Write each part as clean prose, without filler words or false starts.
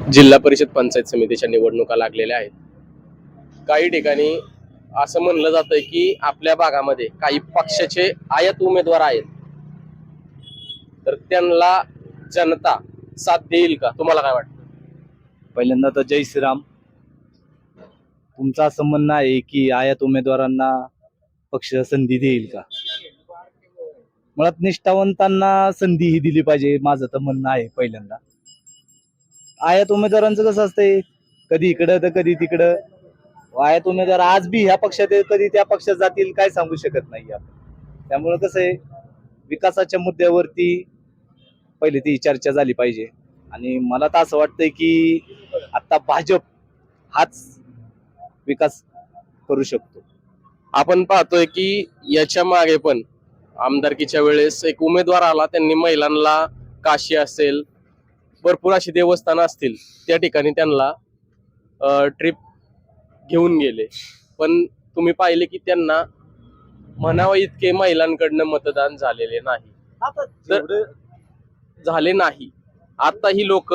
जिल्हा परिषद पंचायत समितीच्या निवडणुका लागलेल्या आहेत. काही ठिकाणी असं म्हणलं जातंय की आपल्या भागामध्ये काही पक्षाचे आयात उमेदवार आहेत, तर त्यांना जनता साथ देईल का? तुम्हाला काय वाटतं? पहिल्यांदा तर जय श्रीराम. तुमचं असं म्हणणं आहे की आयात उमेदवारांना पक्ष संधी देईल का? मुळात निष्ठावंतांना संधी ही दिली पाहिजे, माझं तर म्हणणं आहे. पहिल्यांदा आयात उमेदवारांचं कसं असतंय, कधी इकडं तर कधी तिकडं. आयात उमेदवार आज बी ह्या पक्षात आहे, कधी त्या पक्षात जातील काय सांगू शकत नाही आपण. त्यामुळे कसं आहे, विकासाच्या मुद्द्यावरती पहिले ती चर्चा झाली पाहिजे. आणि मला तर असं वाटतंय की आता भाजप हाच विकास करू शकतो. आपण पाहतोय की याच्या मागे पण आमदारकीच्या वेळेस एक उमेदवार आला, त्यांनी महिलांना काशी असेल, भरपूर अशी देवस्थानं असतील त्या ठिकाणी त्यांना ट्रिप घेऊन गेले. पण तुम्ही पाहिले की त्यांना म्हणावं इतके महिलांकडनं मतदान झालेले नाही, झाले नाही. आता ही लोक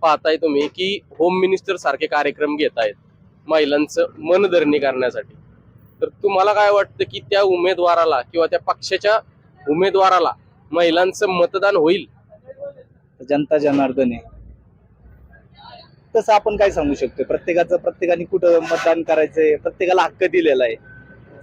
पाहताय तुम्ही की होम मिनिस्टर सारखे कार्यक्रम घेत आहेत महिलांचं मनधरणी करण्यासाठी. तर तुम्हाला काय वाटतं की त्या उमेदवाराला किंवा त्या पक्षाच्या उमेदवाराला महिलांचं मतदान होईल? जनता जनार्दन आहे, तसं आपण काय सांगू शकतो. प्रत्येकाने कुठं मतदान करायचंय, प्रत्येकाला हक्क दिलेला आहे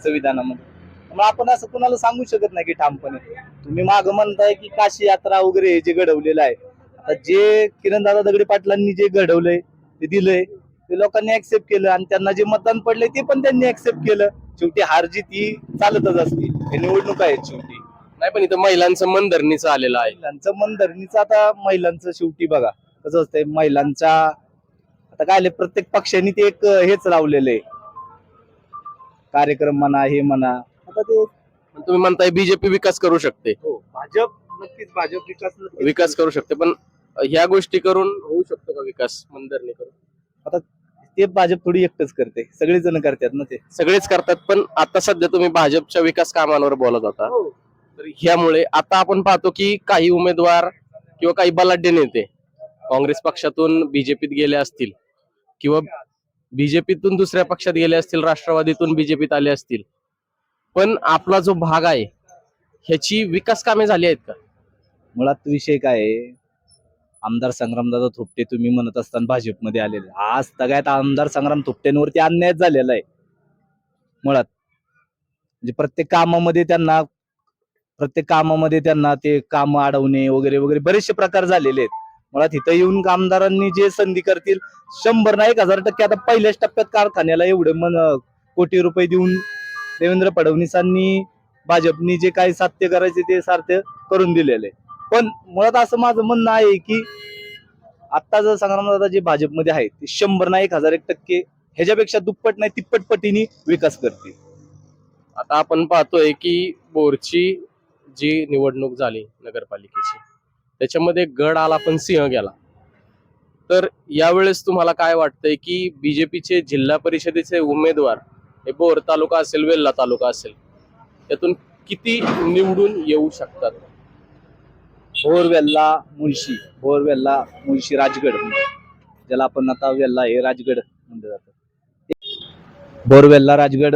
संविधानामध्ये. मग आपण असं कुणाला सांगू शकत नाही की ठामपणे. तुम्ही माग म्हणताय की काशी यात्रा वगैरे जे घडवलेलं आहे, आता जे किरणदादा दगडे पाटलांनी जे घडवलंय ते दिलंय, ते लोकांनी ऍक्सेप्ट केलं आणि त्यांना जे मतदान पडलंय ते पण त्यांनी ऍक्सेप्ट केलं. शेवटी हार जीत ही चालतच असते, हे निवडणूक आहेत शेवटी. नाही, पण इथं महिलांचं मनधरणीचं आलेलं आहे. महिलांचं मन धरणीचं, आता महिलांचं शेवटी बघा कसं असतंय. महिलांचा आता काय प्रत्येक पक्षाने ते एक हेच लावलेलं आहे, कार्यक्रम म्हणा हे म्हणा. आता ते तुम्ही म्हणताय बीजेपी विकास करू शकते, भाजप नक्कीच, भाजप विकास करू शकते, पण ह्या गोष्टी करून होऊ शकतो का विकास मनधरणी करून? आता ते भाजप थोडी एकटच करते, सगळेच जण करतात ना ते. सगळेच करतात, पण आता सध्या तुम्ही भाजपच्या विकास कामांवर बोलत होता. तर ह्यामुळे आता आपण पाहतो की काही उमेदवार किंवा काही बलाढ्य नेते काँग्रेस पक्षातून बीजेपीत गेले असतील, किंवा बीजेपीतून दुसऱ्या पक्षात गेले असतील, राष्ट्रवादीतून बीजेपीत आले असतील, पण आपला जो भाग आहे ह्याची विकास कामे झाली आहेत का? मुळात विषय काय आहे, आमदार संग्रामदादा थोपटे तुम्ही म्हणत असताना भाजपमध्ये आलेले, आज सगळ्यात आमदार संग्राम थोपटेंवरती अन्याय झालेला आहे. मुळात म्हणजे प्रत्येक कामामध्ये त्यांना ते काम अडवणे वगैरे वगैरे बरेचसे प्रकार झालेले आहेत. मुळात इथं येऊन आमदारांनी जे संधी करतील, 100 नाही 1000% आता पहिल्याच टप्प्यात कारखान्याला एवढे कोटी रुपये देऊन देवेंद्र फडणवीसांनी भाजपनी जे काही साध्य करायचे ते साध्य करून दिलेले. पण मुळात असं माझं म्हणणं आहे की आता जर संग्रामदादा जे भाजपमध्ये आहेत ते 100 नाही 1001% ह्याच्यापेक्षा दुप्पट नाही तिप्पट पटीने विकास करतील. आता आपण पाहतोय की बोरची जी निवडणूक झाली नगरपालिकेची, त्याच्यामध्ये गड आला पण सिंह गेला. तर यावेळेस तुम्हाला काय वाटतंय की बीजेपीचे जिल्हा परिषदेचे उमेदवार हे बोर तालुका असेल, वेल्हा तालुका असेल, त्यातून किती निवडून येऊ शकतात? भोर वेल्हा मुळशी राजगड, ज्याला आपण आता वेल्हा हे राजगड म्हणलं जातं. बोरवेल्ला राजगड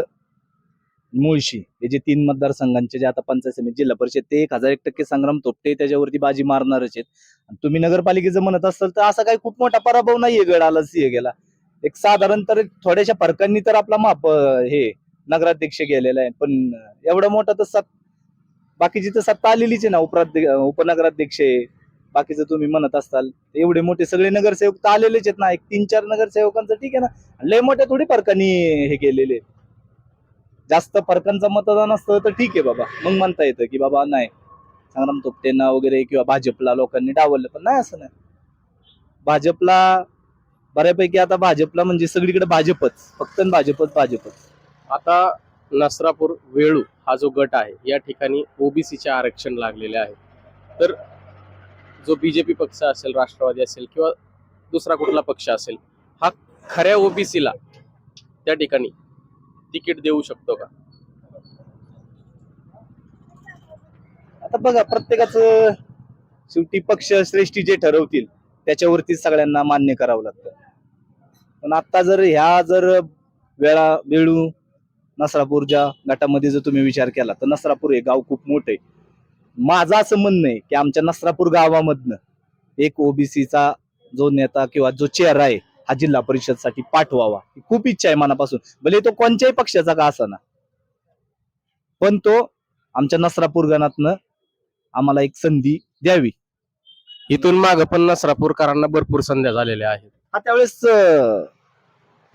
मुळशी हे जे 3 मतदारसंघांचे जे आता पंचायत समिती जिल्हा परिषद, ते 1001% संग्राम थोपटे त्याच्यावरती बाजी मारणारच आहेत. तुम्ही नगरपालिकेचं म्हणत असाल तर असा काही खूप मोठा पराभव नाहीये गड आला सिंह गेला. एक साधारण तर थोड्याशा फरकांनी तर आपला हे नगराध्यक्ष गेलेला आहे. पण एवढा मोठा तर बाकीची तर सत्ता आलेलीच आहे ना. उपनगराध्यक्ष आहे, बाकीचं तुम्ही म्हणत असताल एवढे मोठे सगळे नगरसेवक तर आलेलेच आहेत ना. एक 3-4 नगरसेवकांचं ठीक आहे ना, लय मोठ्या थोडी फरकांनी हे गेलेले. जास्त फरकांचं मतदान असतं तर ठीक आहे बाबा, मग म्हणता येतं की बाबा नाही संग्राम थोपटेंना वगैरे किंवा भाजपला लोकांनी डावललं. पण नाही, असं नाही. भाजपला बऱ्यापैकी आता भाजपला म्हणजे सगळीकडे भाजपच, फक्त भाजपच. आता नसरापूर वेळू हा जो गट आहे या ठिकाणी ओबीसीचे आरक्षण लागलेले आहे. तर जो बीजेपी पक्ष असेल, राष्ट्रवादी असेल किंवा दुसरा कुठला पक्ष असेल, हा खऱ्या ओबीसीला त्या ठिकाणी तिकीट देऊ शकतो का? आता बघा, प्रत्येकाचं शेवटी पक्ष श्रेष्ठी जे ठरवतील त्याच्यावरतीच सगळ्यांना मान्य करावं लागतं. पण आता जर वेळू नसरापूरच्या गटामध्ये जर तुम्ही विचार केला तर नसरापूर हे गाव खूप मोठं आहे. माझं असं म्हणणं आहे की आमच्या नसरापूर गावामधनं एक ओबीसीचा जो नेता किंवा जो चेहरा आहे हा जिल्हा परिषदसाठी पाठवावा ही खूप इच्छा आहे मनापासून, भले तो कोणत्याही पक्षाचा का असाना, पण तो आमच्या नसरापूर गणातनं आम्हाला एक संधी द्यावी. इथून माग पण नसरापूरकरांना भरपूर संध्या झालेल्या आहेत. हा त्यावेळेस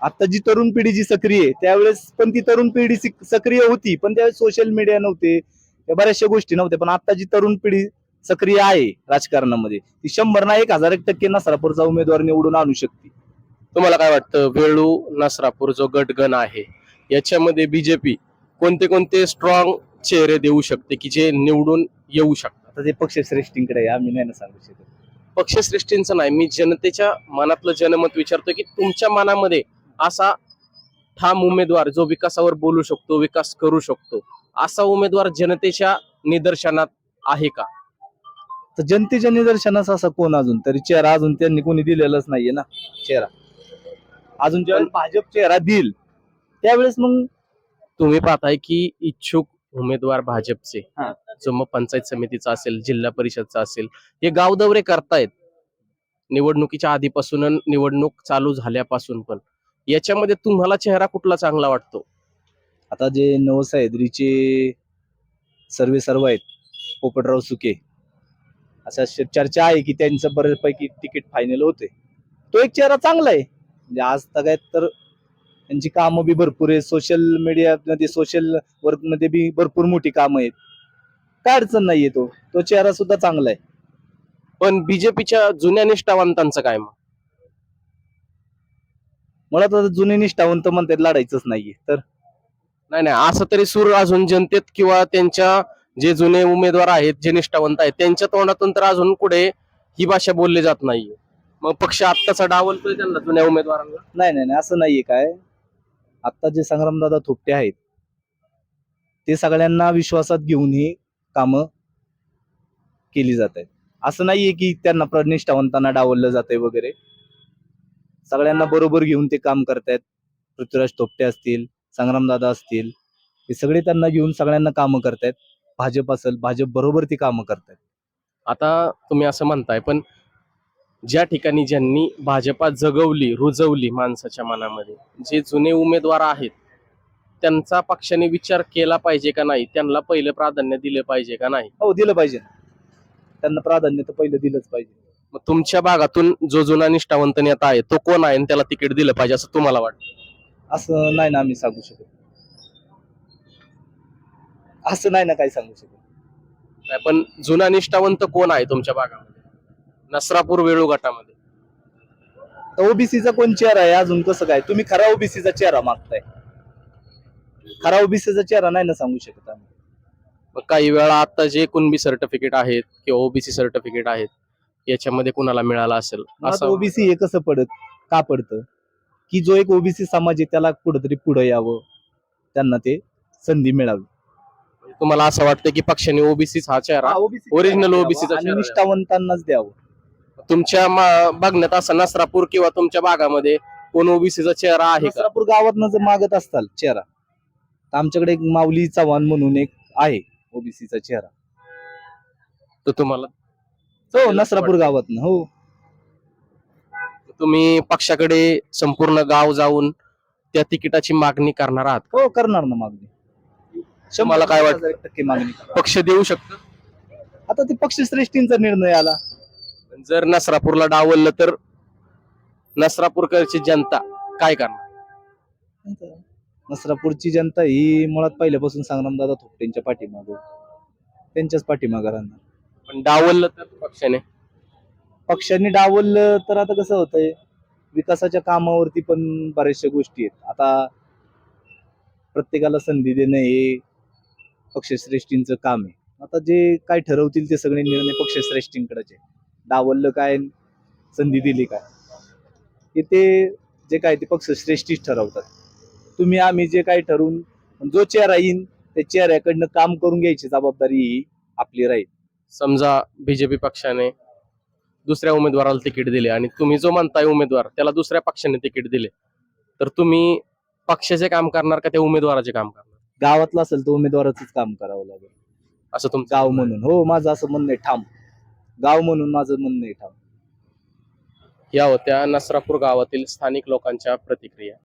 आता जी तरुण पिढी जी सक्रिय आहे त्यावेळेस पण ती तरुण पिढी सक्रिय होती, पण त्यावेळेस सोशल मीडिया नव्हते, त्या बऱ्याचशा गोष्टी नव्हत्या. पण आता जी तरुण पिढी सक्रिय आहे राजकारणामध्ये ती 100 ना 1000% नसरापूरचा उमेदवार निवडून आणू शकते. तुम्हाला काय वाटतं, वेळू नसरापूर जो गटगण आहे याच्यामध्ये बीजेपी कोणते कोणते स्ट्रॉंग चेहरे देऊ शकते की जे निवडून येऊ शकतात? आता ते पक्षश्रेष्ठींकडे आहे, आम्ही नाही ना सांगू शकत. पक्षश्रेष्ठींचं नाही, मी जनतेच्या मनातलं जनमत विचारतोय की तुमच्या मनामध्ये असा ठाम उमेदवार जो विकासावर बोलू शकतो, विकास करू शकतो, असा उमेदवार जनतेच्या निदर्शनात आहे का? तर जनतेच्या निदर्शनास असा कोण अजून तरी चेहरा अजून त्यांनी कोणी दिलेलाच नाहीये ना चेहरा. अजून ज्यावेळेस भाजप चेहरा देईल त्यावेळेस मग तुम्ही पाहताय की इच्छुक उमेदवार भाजपचे, हा. जो मग पंचायत समितीचा असेल, जिल्हा परिषदचा असेल, हे गाव दौरे करतायत निवडणुकीच्या आधीपासून आणि निवडणूक चालू झाल्यापासून पण. याच्यामध्ये तुम्हाला चेहरा कुठला चांगला वाटतो? आता जे नवसह्याद्रीचे सर्व आहेत पोपटराव सुके, अशा चर्चा आहे की त्यांचं बऱ्यापैकी तिकीट फायनल होते. तो एक चेहरा चांगला आहे, म्हणजे आज तगायत तर त्यांची कामं बी भरपूर आहे, सोशल मीडियामध्ये सोशल वर्क मध्ये बी भरपूर मोठी कामं आहेत, काय अडचण नाहीये. तो चेहरा सुद्धा चांगला आहे. पण बीजेपीच्या जुन्या निष्ठावंतांचं काय मग? मला तर जुने निष्ठावंत म्हणतात लढायचंच नाहीये तर नाही नाही, असं तरी सूर अजून जनतेत किंवा त्यांच्या जे जुने उमेदवार आहेत, जे निष्ठावंत आहेत, त्यांच्या तोंडातून तर अजून पुढे ही भाषा बोलली जात नाहीये. मग पक्ष आत्ताचा डावलतोय त्यांना, जुन्या उमेदवारांना? नाही असं नाहीये. काय आता जे संग्रामदादा थोपटे आहेत ते सगळ्यांना विश्वासात घेऊन ही कामं केली जात आहेत. असं नाहीये की त्यांना निष्ठावंतांना डावललं जातंय वगैरे, सगळ्यांना बरोबर घेऊन ते काम करतायत. पृथ्वीराज थोपटे असतील, संग्रामदादा असतील, हे सगळे त्यांना घेऊन सगळ्यांना कामं करतायत. भाजप असेल, भाजप बरोबर ती कामं करतायत. आता तुम्ही असं म्हणताय, पण ज्या ठिकाणी ज्यांनी भाजपा जगवली, रुजवली माणसाच्या मनामध्ये, जे जुने उमेदवार आहेत, त्यांचा पक्षाने विचार केला पाहिजे का नाही? त्यांना पहिलं प्राधान्य दिलं पाहिजे का नाही? हो, दिलं पाहिजे. त्यांना प्राधान्य तर पहिलं दिलंच पाहिजे. मग तुमच्या भागातून जो जुना निष्ठावंत नेता आहे तो कोण आहे आणि त्याला तिकीट दिलं पाहिजे असं तुम्हाला वाटतं? असं नाही ना आम्ही सांगू शकत. असं नाही ना काही सांगू शकत. नाही, पण जुना निष्ठावंत कोण आहे तुमच्या भागामध्ये, नसरापूर वेळू गटामध्ये? तर ओबीसीचा कोण चेहरा आहे अजून? कसं काय तुम्ही खरा ओबीसीचा चेहरा मागताय? खरा ओबीसीचा चेहरा नाही ना सांगू शकत आम्ही. मग काही वेळा आता जे कुणबी सर्टिफिकेट आहेत किंवा ओबीसी सर्टिफिकेट आहेत याच्यामध्ये कुणाला मिळाला असेल असं? ओबीसी हे कसं का पडतं की जो एक ओबीसी समाज आहे त्याला कुठंतरी पुढे यावं, त्यांना ते संधी मिळावी. तुम्हाला असं वाटतं की पक्षाने ओबीसी हा चेहरा ओरिजिनल ओबीसीचा आणि चेहरा निष्ठावंतांनाच द्यावं. तुमच्या बघण्यात असं नसरापूर किंवा तुमच्या भागामध्ये कोण ओबीसीचा चेहरा आहे का? नसरापूर गावात जर मागत असताल चेहरा तर आमच्याकडे एक माऊली चव्हाण म्हणून एक आहे ओबीसीचा चेहरा. तो तुम्हाला हो, नसरापूर गावात हो. तुम्ही पक्षाकडे संपूर्ण गाव जाऊन त्या तिकिटाची मागणी करणार आहात? हो, करणार ना मागणी. मला काय वाटतं? 100% मागणी करणार. पक्ष देऊ शकतो? आता ते पक्षश्रेष्ठींचा निर्णय आला. जर नसरापूरला डावललं तर नसरापूरकडची जनता काय करणार? नसरापूरची जनता ही मुळात पहिल्यापासून संग्रामदादा थोपटेंच्या पाठीमागं, त्यांच्याच पाठीमागं राहणार. पण डावललं तर पक्षांनी डावललं तर आता कसं होतंय, विकासाच्या कामावरती पण बऱ्याचशा गोष्टी आहेत. आता प्रत्येकाला संधी देणं हे पक्षश्रेष्ठींचं काम आहे. आता जे काय ठरवतील ते सगळे निर्णय पक्षश्रेष्ठींकडेच आहे. डावललं काय, संधी दिली काय, हे ते जे काय ते पक्षश्रेष्ठीच ठरवतात. तुम्ही आम्ही जे काय ठरवून जो चेहरा येईन त्या चेहऱ्याकडनं काम करून घ्यायची जबाबदारी ही आपली राहील. समजा बीजेपी पक्षाने दुसऱ्या उमेदवाराला तिकीट दिले आणि तुम्ही जो म्हणताय उमेदवार त्याला दुसऱ्या पक्षाने तिकीट दिले, तर तुम्ही पक्षाचे काम करणार का त्या उमेदवाराचे काम करणार, गावातला असेल तर उमेदवाराचंच काम करावं लागेल. असं तुमचं गाव म्हणणं आहे? म्हणून, हो माझं असं म्हणणं आहे ठाम. गाव म्हणून माझं म्हणणं आहे ठाम. या होत्या नसरापूर गावातील स्थानिक लोकांच्या प्रतिक्रिया.